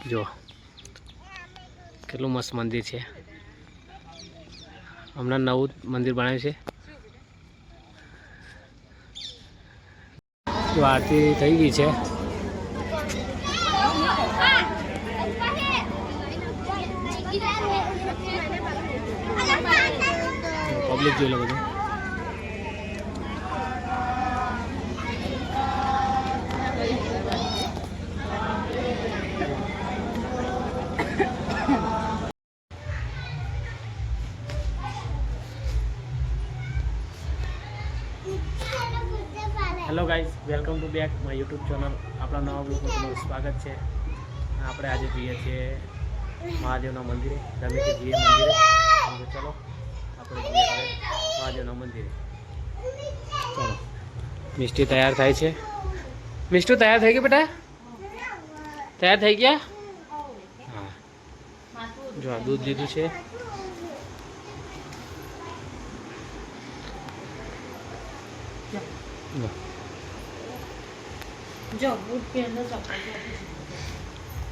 જો કેટલું મસ્ત મંદિર છે. હમણાં નવું મંદિર બનાવ્યું છે. જો આરતી થઈ ગઈ છે. પબ્લિક જોઈ લો બધું. Hello guys, welcome to back my YouTube channel. આપણા નવા બ્લોગમાં તમારું સ્વાગત છે. આપણે આજે જઈએ છીએ મહાદેવના મંદિરે. તમે કે જઈએ મંદિરે, ચલો આપણે જઈએ હવે મહાદેવના મંદિરે. ચલો, મિષ્ટી તૈયાર થાય છે. મિષ્ટુ તૈયાર થઈ ગઈ બેટા? તૈયાર થઈ ગયા? હા, જો આ દૂધ લીધું છે.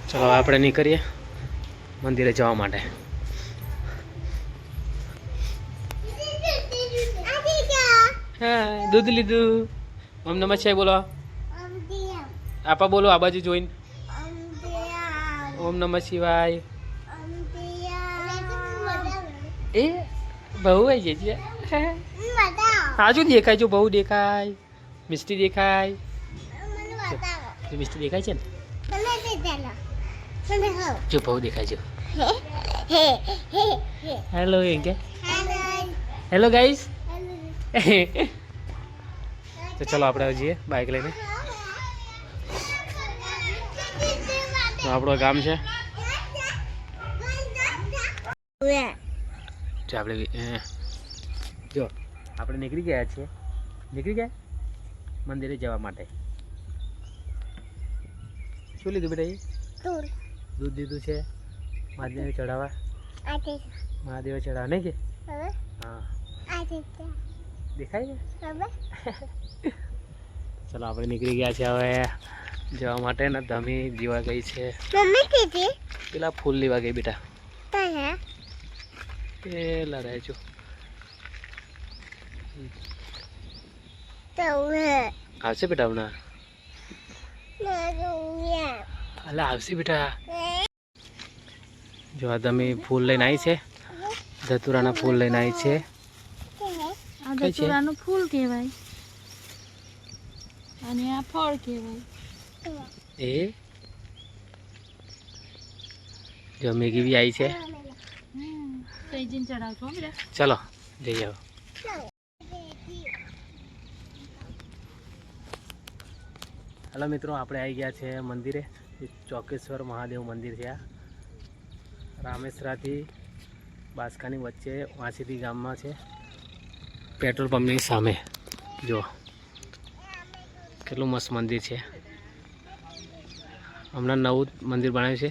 ચલો આપણે નીકળીએ મંદિરે જવા માટે. હા, દૂધ લીધું. ઓમ નમઃ શિવાય બોલો. આપા બોલો આ બાજુ જોઈને. ઓમ નમઃ શિવાય. એ બહુ આવી છે. આજુ દેખાય જો, બહુ દેખાય. મિષ્ટી દેખાય. મિષ્ટી દેખાય છે ને? જો બહુ દેખાય છે. હેલો એમ કે હેલો ગાઈસ. તો ચલો આપણે જઈએ બાઇક લઈને. તો આપણું ગામ છે. જો આપણે નીકળી ગયા છીએ. નીકળી ગયા મંદિરે જવા માટે. શું લીધું બેટા? દૂધ લીધું છે મહાદેવ ચડાવવા. મહાદેવ ચડાવવા નહીં કે? હા, દેખાય છે. ચલો આપણે નીકળી ગયા છે હવે જવા માટે. ને ધમી દીવા ગઈ છે. પેલા ફૂલ લેવા ગઈ બેટા. એ લડાય છો. આવશે બેટા હમણાં. અલા આવશે બેટા. જો આ તમે ફૂલ લઈને આવી છે. ધતુરાના ફૂલ લઈને આવી છે. આ ધતુરાનું ફૂલ કહેવાય અને આ ફળ કહેવાય. એ જો મેગી બી આવી છે. ચલો જઈ આવો. હેલો મિત્રો, આપણે આવી ગયા છે મંદિરે. ચોકેશ્વર મહાદેવ મંદિર છે. આ રામેશ્વરાથી બાસકાની વચ્ચે વાંસીથી ગામમાં છે. પેટ્રોલ પંપની સામે જો કેટલું મસ્ત મંદિર છે. હમણાં નવું મંદિર બનાવ્યું છે.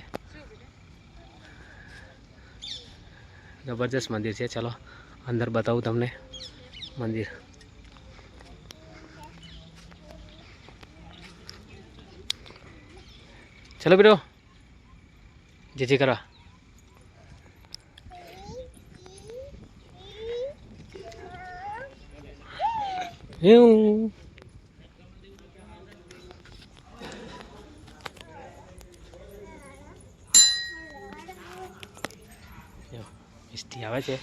જબરજસ્ત મંદિર છે. ચલો અંદર બતાવું તમને મંદિર. ચલો બેટો જે કરવા. એવું મિસ્ટી આવે છે.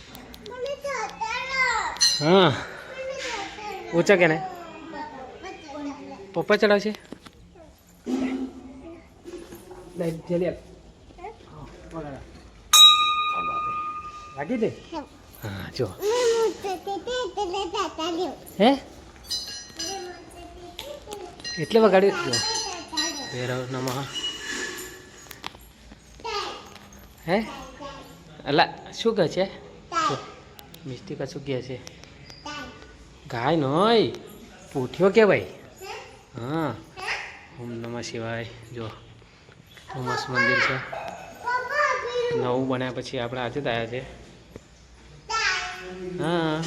હા, ઊંચા કે ને પપ્પા ચડાવશે. લાગી દે. હા જો હે એટલે વગાડ્યું. જો ભૈરવ નમઃ. હે અલા શું કહે છે? મિસ્ટી કશું કહે છે? ગાય નોય પૂઠ્યો કે ભાઈ. હા, ઓમ નમઃ શિવાય. જો મસ્ત મંદિર છે. નવું બન્યા પછી આપણે આજે જ આવ્યા છે. હા,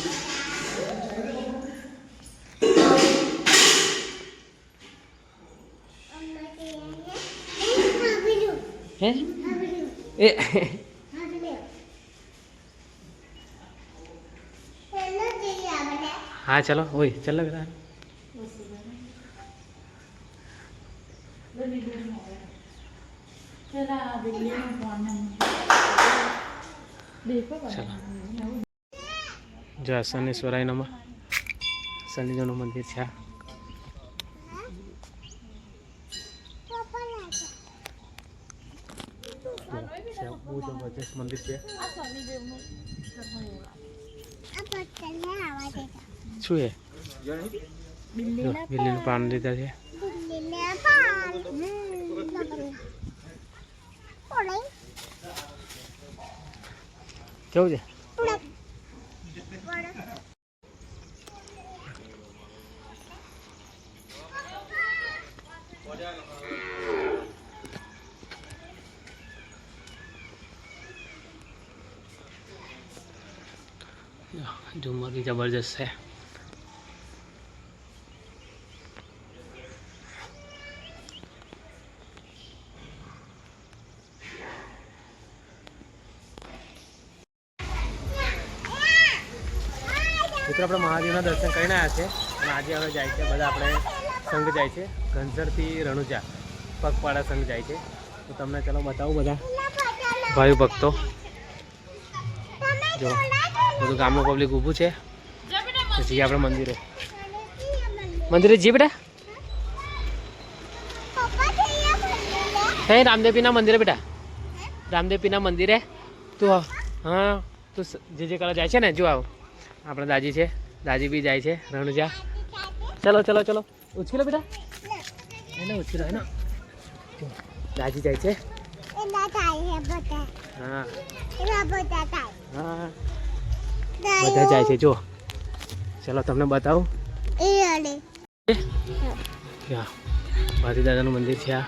હે એ हाँ चलो वही चल लग रहा है चलो जो शनिश्वराय नमः शनिदेवનું મંદિર છે આ. બહુ જબરજસ્ત મંદિર છે. શું છે બિલ્લીનું પાન લીધા છે. કેવું છે ઝુમર બી જબરજસ્ત છે. મિત્રો આપણે મહાદેવના દર્શન કરીને આવ્યા છે અને આજે હવે જાય છે બધા આપણે સંઘ જાય છે ઘનસરથી રણુજા પગપાળા સંઘ જાય છે તો તમને ચલો બતાવું બધા ભાઈ ભક્તો જો બધું ગામનું પબ્લિક ઊભું છે પછી આપણે મંદિરે જી બેટા કઈ રામદેવપીના મંદિરે બેટા રામદેવપીના મંદિરે તું હા તું જે કરવા જાય છે ને જો આવ આપણા દાદી છે દાદી બી જાય છે રણુજા ચલો ચલો ચલો ઉચકી લો બેટા એને ઉચકી લો એને દાદી જાય છે હા હા બધા જાય છે જો ચલો તમને બતાવું ભાતી દાદાનું મંદિર છે આ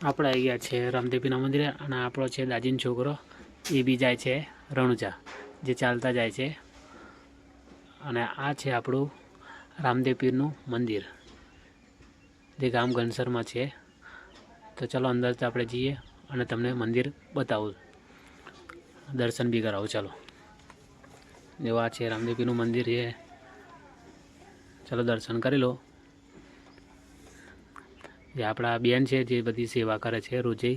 આપણે આવી ગયા છે રામદેવપીના મંદિરે અને આપણો છે દાદીનો છોકરો એ બી જાય છે રણુજા જે ચાલતા જાય છે અને આ છે આપણું રામદેવપીરનું મંદિર જે ગામ ઘનસરમાં છે તો ચલો અંદર આપણે જઈએ અને તમને મંદિર બતાવું દર્શન બી કરાવું ચાલો જો આ છે રામદેવપીરનું મંદિર છે ચલો દર્શન કરી લો જે આપણા બેન છે જે બધી સેવા કરે છે રોજે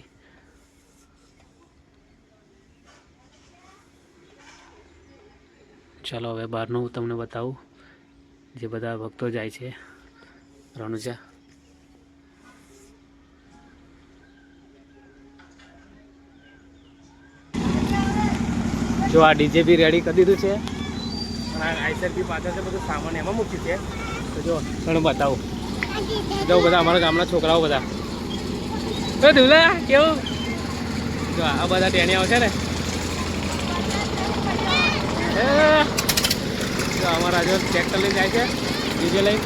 ચાલો હવે બહારનું તમને બતાવું જે બધા ભક્તો જાય છે રણુજા જો આ ડીજે બી રેડી કરી દીધું છે અને આઈસર બી પાછળ છે બધું સામાન એમાં મૂક્યું છે તો જો ઘણું બતાવું જો બધા અમારા ગામના છોકરાઓ બધા તો ધુલા કેવું જો આ બધા ટેણીયાઓ છે ને જો અમારા જો ટ્રેક્ટર લઈને જાય છે ડીજે લઈ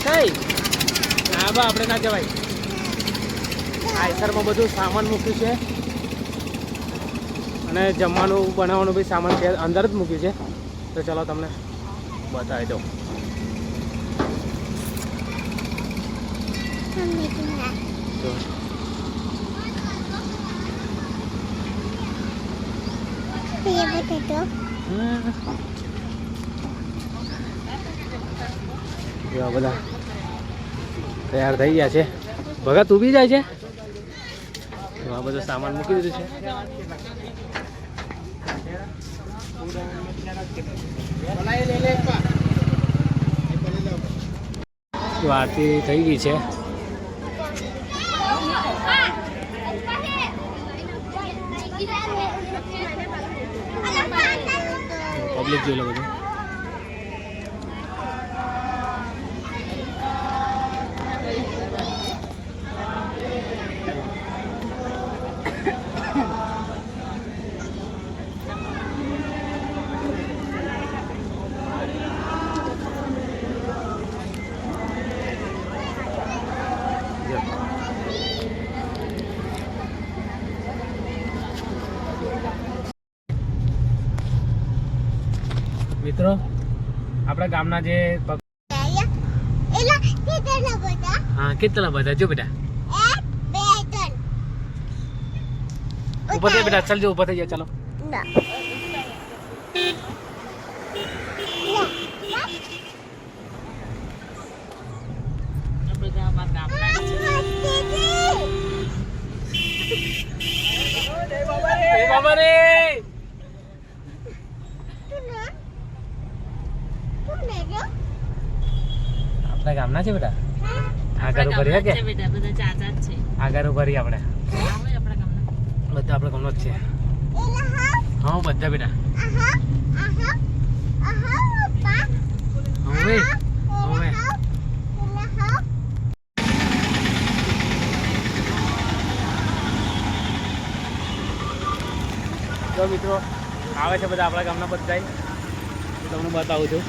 કઈ હા બા આપણે ના જવાય આઈસરમાં બધું સામાન મૂક્યું છે અને જમવાનું બનાવવાનું બી સામાન છે અંદર જ મૂક્યું છે તો ચલો તમને બતાવી દઉં બધા તૈયાર થઈ ગયા છે ભગત તું બી જાય છે આ બધું સામાન મૂકી દીધું છે આરતી થઈ ગઈ છે પબ્લિક જોઈ લો બધું મિત્રો આપણા ગામના જે હા કેટલા બધા જો બેટા ऊपर से बेटा चल जो ऊपर से जा चलो बाबा रे આપણા ગામના છે બેટા આગળ ઉભરી હે કે બેટા બધા ચાચા જ છે આગળ ઉભરી આપણે આપણા ગામના બધા આપણે ગામનો જ છે હા બધા બેટા હવે હવે તો મિત્રો આવે છે બધા આપણા ગામના બધા તમને બતાવું છું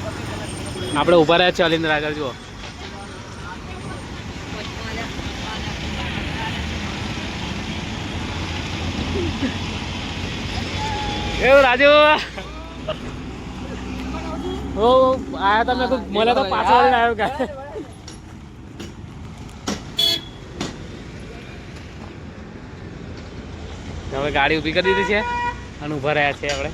આપણે ઊભા રહ્યા છે અલિન્દ્ર આગળ જુઓ એવું રાજુ ઓ આયા તમે મને તો પાછો આવ્યો કે હવે ગાડી ઊભી કરી દીધી છે અને ઊભા રહ્યા છે આપણે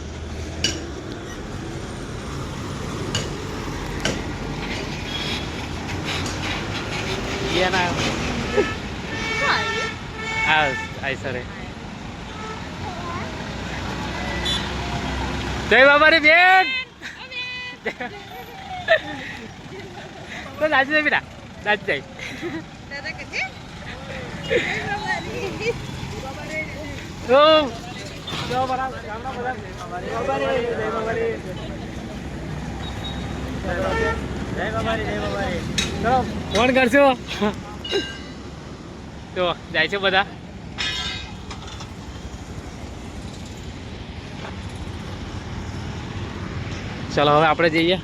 જય બાબા રે બેન તો દાદી જાય બેટા દાદી જાય ફોન કરશો તો જાય છે બધા ચલો હવે આપણે જઈએ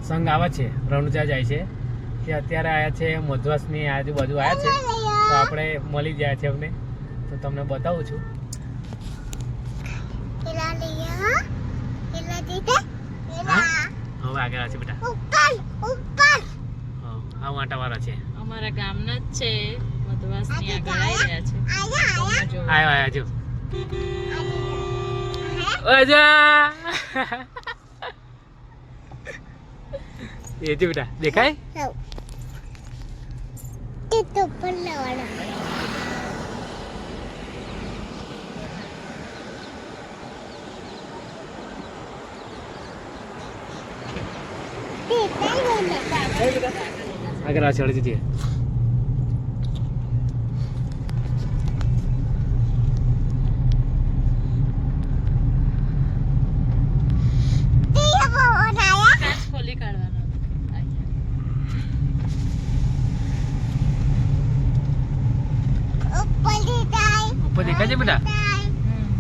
સંઘ આવે છે રણુજા જાય છે તે અત્યારે આવ્યા છે મધવાસની આજુબાજુ આવ્યા છે તો આપણે મળી ગયા છે અમને તો તમને બતાવું છું હવે આગળ છે બેટા હા વાંટાવાળા છે અમારા ગામના જ છે મધવાસની આગળ આવી રહ્યા છે આવ્યા જો અજા એ જો બેટા દેખાય આગળ આ ચડી જતી ખોલી કાઢવાનો ઉપર દેખાય છે બેટા